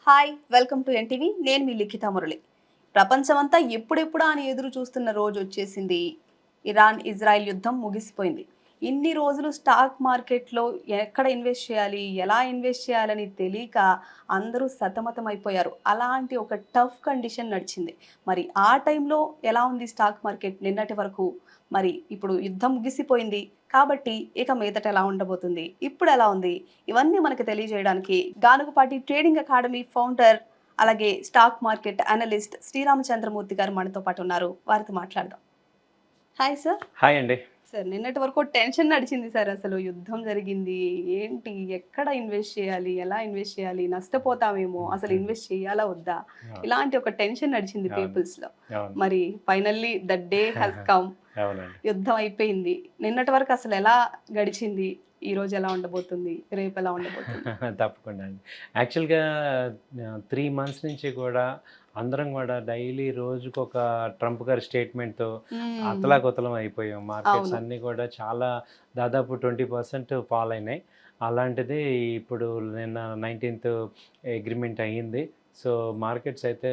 Hi welcome to NTV. నేను మీ లిఖిత మురళి. ప్రపంచమంతా ఎప్పుడెప్పుడా అని ఎదురు చూస్తున్న రోజు వచ్చేసింది. ఇరాన్ ఇజ్రాయెల్ యుద్ధం ముగిసిపోయింది. ఇన్ని రోజులు స్టాక్ మార్కెట్లో ఎక్కడ ఇన్వెస్ట్ చేయాలి, ఎలా ఇన్వెస్ట్ చేయాలని తెలియక అందరూ సతమతమైపోయారు. అలాంటి ఒక టఫ్ కండిషన్ నడిచింది. మరి ఆ టైంలో ఎలా ఉంది స్టాక్ మార్కెట్ నిన్నటి వరకు? మరి ఇప్పుడు యుద్ధం ముగిసిపోయింది కాబట్టి ఇక మీదట ఎలా ఉండబోతుంది, ఇప్పుడు ఎలా ఉంది, ఇవన్నీ మనకు తెలియజేయడానికి గానుగుపాటి ట్రేడింగ్ అకాడమీ ఫౌండర్ అలాగే స్టాక్ మార్కెట్ అనలిస్ట్ శ్రీరామచంద్రమూర్తి గారు మనతో పాటు ఉన్నారు. వారితో మాట్లాడదాం. Hi sir. హాయ్ అండి. సార్, నిన్నటి వరకు టెన్షన్ నడిచింది సార్. అసలు యుద్ధం జరిగింది, ఏంటి, ఎక్కడ ఇన్వెస్ట్ చేయాలి, ఎలా ఇన్వెస్ట్ చేయాలి, నష్టపోతామేమో, అసలు హ్మ్. ఇన్వెస్ట్ చేయాలా వద్దా, అవును. ఇలాంటి ఒక టెన్షన్ నడిచింది అవును. పీపుల్స్లో. అవును. మరి finally the day has come. అవునండి. యుద్ధం అయిపోయింది. నిన్నటి వరకు అసలు ఎలా గడిచింది? ఈ రోజు ఎలా ఉండబోతుంది? రేపు ఎలా ఉండబోతుంది? తప్పకుండా అండి. యాక్చువల్‌గా 3 మంత్స్ నుంచి కూడా అందరం గూడా డైలీ రోజుకొక ట్రంప్ గారి స్టేట్‌మెంట్‌తో హ్మ్. అతలాకుతలం అయిపోయాం. మార్కెట్స్ అవును. అన్నీ కూడా చాలా దాదాపు 20% ఫాల్ అయినాయి. అలాంటిది ఇప్పుడు నిన్న 19థ్ అగ్రీమెంట్ అయ్యింది. సో, మార్కెట్స్ అయితే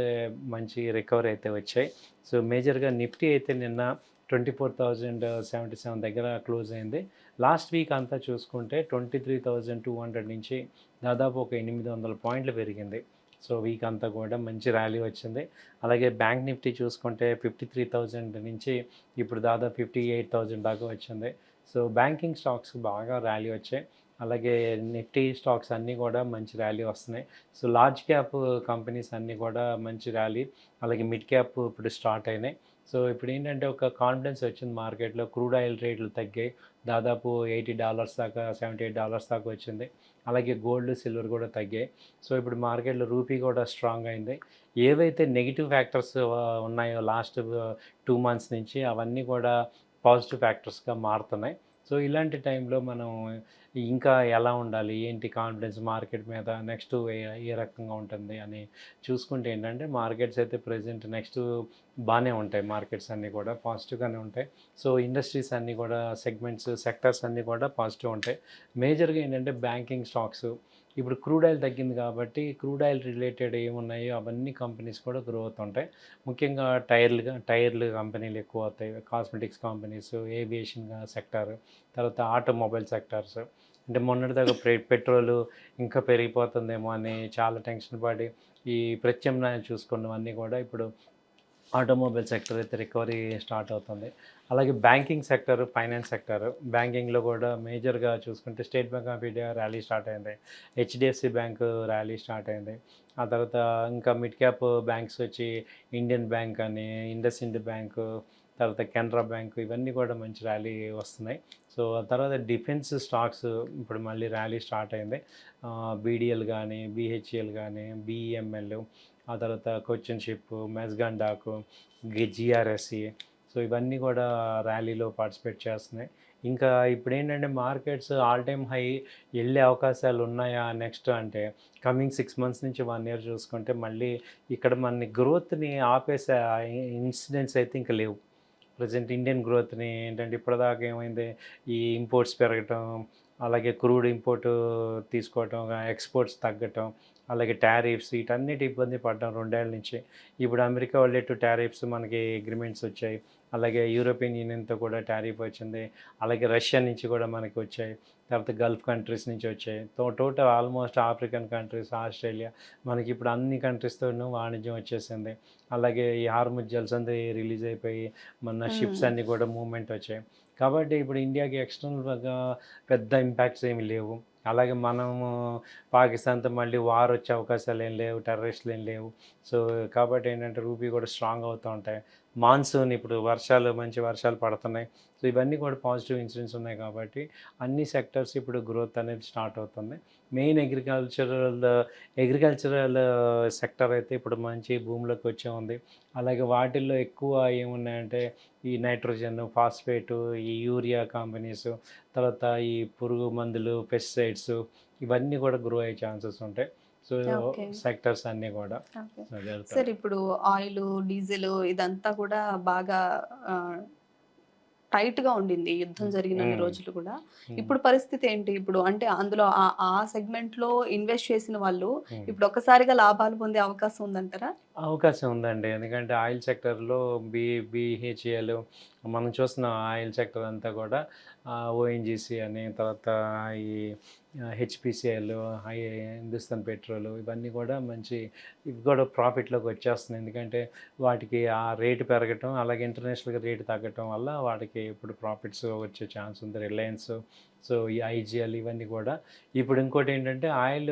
మంచి రికవరీ అయితే వచ్చాయి. సో, మేజర్‌గా నిఫ్టీ అయితే నిన్న 24,077 దగ్గర క్లోజ్ అయింది. లాస్ట్ వీక్ అంతా చూసుకుంటే 23,200 నుంచి దాదాపు ఒక 800 పాయింట్లు పెరిగింది. సో, వీక్ అంతా కూడా మంచి ర్యాలీ వచ్చింది. అలాగే బ్యాంక్ నిఫ్టీ చూసుకుంటే 53,000 నుంచి ఇప్పుడు దాదాపు 58,000 దాకా వచ్చింది. సో, బ్యాంకింగ్ స్టాక్స్ బాగా ర్యాలీ వచ్చాయి. అలాగే నిఫ్టీ స్టాక్స్ అన్నీ కూడా మంచి ర్యాలీ వస్తున్నాయి. సో, లార్జ్ క్యాప్ కంపెనీస్ అన్నీ కూడా మంచి ర్యాలీ, అలాగే మిడ్ క్యాప్ ఇప్పుడు స్టార్ట్ అయినాయి. సో, ఇప్పుడేంటంటే ఒక కాన్ఫిడెన్స్ వచ్చింది మార్కెట్‌లో. క్రూడ్ ఆయిల్ రేట్లు తగ్గాయి. దాదాపు $80 దాకా, $78 దాకా వచ్చింది. అలాగే గోల్డ్, సిల్వర్ కూడా తగ్గాయి. సో, ఇప్పుడు మార్కెట్‌లో రూపీ కూడా స్ట్రాంగ్ అయింది. ఏవైతే నెగెటివ్ ఫ్యాక్టర్స్ ఉన్నాయో లాస్ట్ 2 మంత్స్ నుంచి అవన్నీ కూడా పాజిటివ్ ఫ్యాక్టర్స్‌గా మారుతున్నాయి. సో, ఇలాంటి టైంలో మనం ఇంకా ఎలా ఉండాలి, ఏంటి కాన్ఫిడెన్స్ మార్కెట్ మీద నెక్స్ట్ ఏ రకంగా ఉంటుంది అని చూసుకుంటే ఏంటంటే మార్కెట్స్ అయితే ప్రెజెంట్ నెక్స్ట్ బాగానే ఉంటాయి. మార్కెట్స్ అన్నీ కూడా పాజిటివ్‌గానే ఉంటాయి. సో, ఇండస్ట్రీస్ అన్నీ కూడా సెగ్మెంట్స్, సెక్టార్స్ అన్నీ కూడా పాజిటివ్ ఉంటాయి. మేజర్‌గా ఏంటంటే బ్యాంకింగ్ స్టాక్స్ ఇప్పుడు క్రూడ్ ఆయిల్ తగ్గింది కాబట్టి క్రూడ్ ఆయిల్ రిలేటెడ్ ఏమున్నాయో అవన్నీ కంపెనీస్ కూడా గ్రో అవుతుంటాయి. ముఖ్యంగా టైర్లు కంపెనీలు ఎక్కువ అవుతాయి. కాస్మెటిక్స్ కంపెనీస్, ఏవియేషన్ సెక్టార్, తర్వాత ఆటోమొబైల్ సెక్టార్స్. అంటే మొన్నటిదాకా పెట్రోలు ఇంకా పెరిగిపోతుందేమో అని చాలా టెన్షన్ పడి ఈ ప్రత్యామ్నాయాలు చూసుకున్నవన్నీ కూడా ఇప్పుడు ఆటోమొబైల్ సెక్టర్ అయితే రికవరీ స్టార్ట్ అవుతుంది. అలాగే బ్యాంకింగ్ సెక్టర్, ఫైనాన్స్ సెక్టర్, బ్యాంకింగ్‌లో కూడా మేజర్‌గా చూసుకుంటే state bank of India rally start అయింది. హెచ్‌డిఎఫ్‌సి బ్యాంక్ ర్యాలీ స్టార్ట్ అయింది. ఆ తర్వాత ఇంకా మిడ్ క్యాప్ బ్యాంక్స్ వచ్చి ఇండియన్ బ్యాంక్ అని, ఇండస్ఇండ్ బ్యాంకు, తర్వాత కెనరా బ్యాంకు ఇవన్నీ కూడా మంచి ర్యాలీ వస్తున్నాయి. సో, ఆ తర్వాత డిఫెన్స్ స్టాక్స్ ఇప్పుడు మళ్ళీ ర్యాలీ స్టార్ట్ అయింది. బీడీఎల్ గానీ, బీహెచ్ఈఎల్ గానీ, బీఈఎంఎల్, ఆ తర్వాత కొచ్చిన్ షిప్, మెస్గాన్ డాకు, జీఆర్ఎస్సి. సో, ఇవన్నీ కూడా ర్యాలీలో పార్టిసిపేట్ చేస్తున్నాయి. ఇంకా ఇప్పుడేంటంటే మార్కెట్స్ ఆల్ టైమ్ హై ఎళ్ళే అవకాశాలు ఉన్నాయా నెక్స్ట్ అంటే కమింగ్ 6 మంత్స్ నుంచి 1 ఇయర్ చూసుకుంటే మళ్ళీ ఇక్కడ మనని గ్రోత్‌ని ఆపేసే ఇన్సిడెంట్స్ అయితే ఇంక లేవు. ప్రెజెంట్ ఇండియన్ గ్రోత్‌ని ఏంటంటే ఇప్పటిదాకా ఏమైంది, ఈ ఇంపోర్ట్స్ పెరగటం, అలాగే క్రూడ్ ఇంపోర్టు తీసుకోవటం, ఎక్స్‌పోర్ట్స్ తగ్గటం, అలాగే టారిఫ్స్ వీటన్నిటి ఇబ్బంది పడ్డాం 2 ఏళ్ల నుంచి. ఇప్పుడు అమెరికా వాళ్ళెటు టారిఫ్స్ మనకి అగ్రీమెంట్స్ వచ్చాయి. అలాగే యూరోపియన్ యూనియన్‌తో కూడా టారిఫ్ వచ్చింది. అలాగే రష్యా నుంచి కూడా మనకి వచ్చాయి. తర్వాత గల్ఫ్ కంట్రీస్ నుంచి వచ్చాయి. Total almost African countries, Australia మనకిప్పుడు అన్ని కంట్రీస్‌తోనూ వాణిజ్యం వచ్చేసింది. అలాగే ఈ హార్ముజ్ జలసంధి రిలీజ్ అయిపోయి మొన్న హ్మ్. షిప్స్ అన్నీ కూడా మూవ్‌మెంట్ వచ్చాయి. కాబట్టి ఇప్పుడు ఇండియాకి ఎక్స్టర్నల్‌గా పెద్ద ఇంపాక్ట్స్ ఏమి లేవు. అలాగే మనము పాకిస్తాన్‌తో మళ్ళీ వార్ వచ్చే అవకాశాలు ఏం లేవు. టెర్రరిస్టులు ఏం లేవు. సో, కాబట్టి ఏంటంటే రూపీ కూడా స్ట్రాంగ్ అవుతూ ఉంటాయి. మాన్సూన్ ఇప్పుడు మంచి వర్షాలు పడుతున్నాయి. సో, ఇవన్నీ కూడా పాజిటివ్ ఇన్సిడెంట్స్ ఉన్నాయి కాబట్టి అన్ని సెక్టర్స్ ఇప్పుడు గ్రోత్ అనేది స్టార్ట్ అవుతుంది. మెయిన్ అగ్రికల్చరల్ సెక్టర్ అయితే ఇప్పుడు మంచి భూమిలోకి వచ్చే ఉంది. అలాగే వాటిల్లో ఎక్కువ ఏమున్నాయంటే ఈ నైట్రోజన్, ఫాస్ఫేటు, ఈ యూరియా కంపెనీసు, తర్వాత ఈ పురుగు మందులు, పెస్టిసైడ్స్ ఇవన్నీ కూడా గ్రో అయ్యే ఛాన్సెస్ ఉంటాయి. So, okay. సెక్టర్స్ అన్నీ కూడా ఓకే. సార్, జరుగుతాయి. ఇప్పుడు ఆయిలు, డీజిలు ఇదంతా కూడా బాగా ఆహ్, టైట్ గా ఉండింది యుద్ధం జరిగినన్ని ఉమ్, రోజులు కూడా. ఉమ్, ఇప్పుడు పరిస్థితి ఏంటి? ఇప్పుడు అంటే అందులో ఆ సెగ్మెంట్ లో ఇన్వెస్ట్ చేసిన వాళ్ళు ఉమ్. ఇప్పుడు ఒక్కసారిగా లాభాలు పొందే అవకాశం ఉందంటారా? అవకాశం ఉందండి. ఎందుకంటే ఆయిల్ సెక్టర్‌లో బీహెచ్‌ఈఎల్ మనం చూస్తున్న ఆయిల్ సెక్టర్ అంతా కూడా ఓఎన్‌జీసీ అని, తర్వాత ఈ హెచ్‌పీసీఎల్, హిందుస్థాన్ పెట్రోల్ ఇవన్నీ కూడా ఇవి కూడా ప్రాఫిట్‌లోకి వచ్చేస్తున్నాయి. ఎందుకంటే వాటికి ఆ రేటు పెరగటం, అలాగే ఇంటర్నేషనల్‌గా రేటు తగ్గటం వల్ల వాటికి ఇప్పుడు ప్రాఫిట్స్ వచ్చే ఛాన్స్ ఉంది. రిలయన్స్, సో ఈ ఐజీఎల్ ఇవన్నీ కూడా. ఇప్పుడు ఇంకోటేంటంటే ఆయిల్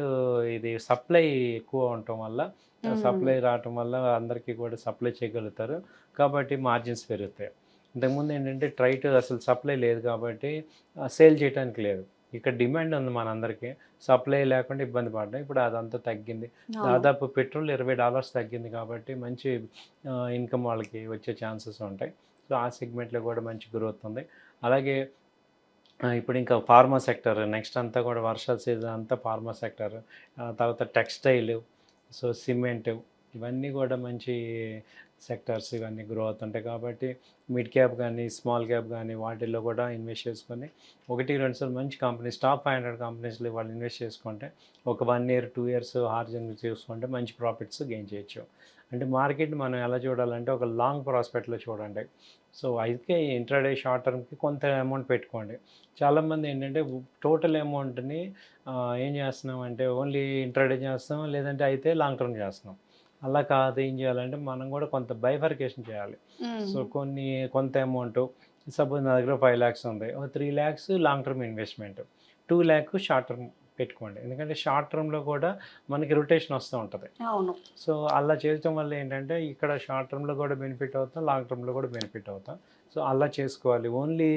ఇది సప్లై ఎక్కువ ఉండటం వల్ల ఉమ్. సప్లై రావటం వల్ల అందరికీ కూడా సప్లై చేయగలుగుతారు. కాబట్టి మార్జిన్స్ పెరుగుతాయి. ఇంతకుముందు ఏంటంటే అసలు సప్లై లేదు కాబట్టి సేల్ చేయడానికి లేదు. ఇక్కడ డిమాండ్ ఉంది మనందరికీ. సప్లై లేకుండా ఇబ్బంది పడ్డాం. ఇప్పుడు అదంతా తగ్గింది. అవును. దాదాపు పెట్రోల్ $20 తగ్గింది కాబట్టి మంచి ఇన్‌కమ్ వాళ్ళకి వచ్చే ఛాన్సెస్ ఉంటాయి. సో, ఆ సెగ్మెంట్‌లో కూడా మంచి గ్రోత్ ఉంది. అలాగే ఇప్పుడు ఇంకా ఫార్మా సెక్టర్ నెక్స్ట్ అంతా కూడా వర్షాల సీజన్ అంతా ఫార్మా సెక్టర్. తర్వాత టెక్స్‌టైల్, సో సిమెంట్ ఇవన్నీ కూడా మంచి సెక్టార్స్, ఇవన్నీ గ్రో అవుతుంటాయి కాబట్టి మిడ్ క్యాప్ కానీ స్మాల్ క్యాప్ కానీ వాటిల్లో కూడా ఇన్వెస్ట్ చేసుకొని 1-2 సార్లు మంచి కంపెనీస్ టాప్ 500 కంపెనీస్లో వాళ్ళు ఇన్వెస్ట్ చేసుకుంటే ఒక 1 ఇయర్ 2 ఇయర్స్ హార్జన్ చూసుకుంటే మంచి ప్రాఫిట్స్ గెయిన్ చేయొచ్చు. అంటే మార్కెట్ మనం ఎలా చూడాలంటే ఒక లాంగ్ ప్రాస్పెక్ట్లో చూడండి. సో అయితే ఇంట్రాడే షార్ట్ టర్మ్కి కొంత అమౌంట్ పెట్టుకోండి. చాలామంది ఏంటంటే టోటల్ అమౌంట్ని ఏం చేస్తున్నామంటే ఓన్లీ ఇంట్రాడే చేస్తాం, లేదంటే అయితే లాంగ్ టర్మ్ చేస్తున్నాం. అలా కాదు, ఏం చేయాలంటే మనం కూడా కొంత బైఫర్కేషన్ చేయాలి. ఉమ్. సో కొంత అమౌంట్, సపోజ్ నా దగ్గర 5 lakhs ఉంది, ఒక 3 lakhs long term investment, 2 lakhs short term పెట్టుకోండి. ఎందుకంటే షార్ట్ టర్మ్లో కూడా మనకి రొటేషన్ వస్తూ ఉంటుంది. అవును. సో అలా చేయటం వల్ల ఏంటంటే ఇక్కడ షార్ట్ టర్మ్లో కూడా బెనిఫిట్ అవుతాం, లాంగ్ టర్మ్లో కూడా బెనిఫిట్ అవుతాం. సో అలా చేసుకోవాలి. ఓన్లీ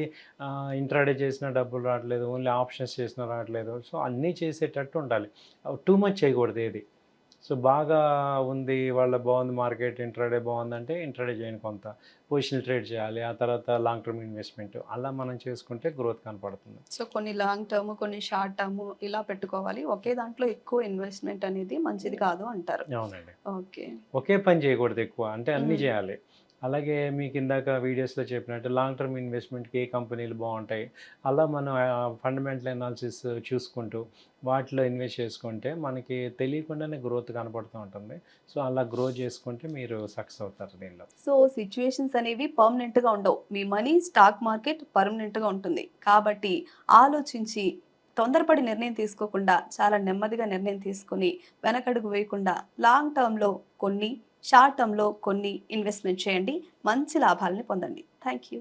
ఇంట్రాడే చేసినా డబ్బులు రావట్లేదు, ఓన్లీ ఆప్షన్స్ చేసినా రావట్లేదు. సో అన్నీ చేసేటట్టు ఉండాలి. టూ మచ్ చేయకూడదు ఏది. సో బాగా ఉంది, వాళ్ళ బాగుంది మార్కెట్, ఇంట్రాడే బాగుందంటే ఇంట్రాడే చేయండి, కొంత పొజిషనల్ ట్రేడ్ చేయాలి, ఆ తర్వాత లాంగ్ టర్మ్ ఇన్వెస్ట్మెంట్ అలా మనం చేసుకుంటే గ్రోత్ కనపడుతుంది. సో కొన్ని లాంగ్ టర్మ్, కొన్ని షార్ట్ టర్మ్ ఇలా పెట్టుకోవాలి. ఒకే దాంట్లో ఎక్కువ ఇన్వెస్ట్మెంట్ అనేది మంచిది కాదు అంటారు. అవునండి. ఓకే. ఒకే పని చేయకూడదు ఎక్కువ, అంటే అన్నీ ఉమ్. చేయాలి. అలాగే మీకు ఇందాక వీడియోస్లో చెప్పినట్టు లాంగ్ టర్మ్ ఇన్వెస్ట్మెంట్కి ఏ కంపెనీలు బాగుంటాయి, అలా మనం ఫండమెంటల్ అనాలిసిస్ చూసుకుంటూ వాటిలో ఇన్వెస్ట్ చేసుకుంటే మనకి తెలియకుండానే గ్రోత్ కనపడుతూ ఉంటుంది. సో అలా గ్రో చేసుకుంటే మీరు సక్సెస్ అవుతారు దీనిలో. సో సిచ్యువేషన్స్ అనేవి పర్మనెంట్ గా ఉండవు. మీ మనీ స్టాక్ మార్కెట్ పర్మనెంట్ గా ఉంటుంది. కాబట్టి ఆలోచించి తొందరపడి నిర్ణయం తీసుకోకుండా చాలా నెమ్మదిగా నిర్ణయం తీసుకొని వెనకడుగు వేయకుండా లాంగ్ టర్మ్ లో కొన్ని, షార్ట్ టర్మ్ లో కొన్ని ఇన్వెస్ట్మెంట్ చేయండి. మంచి లాభాలని పొందండి. Thank you.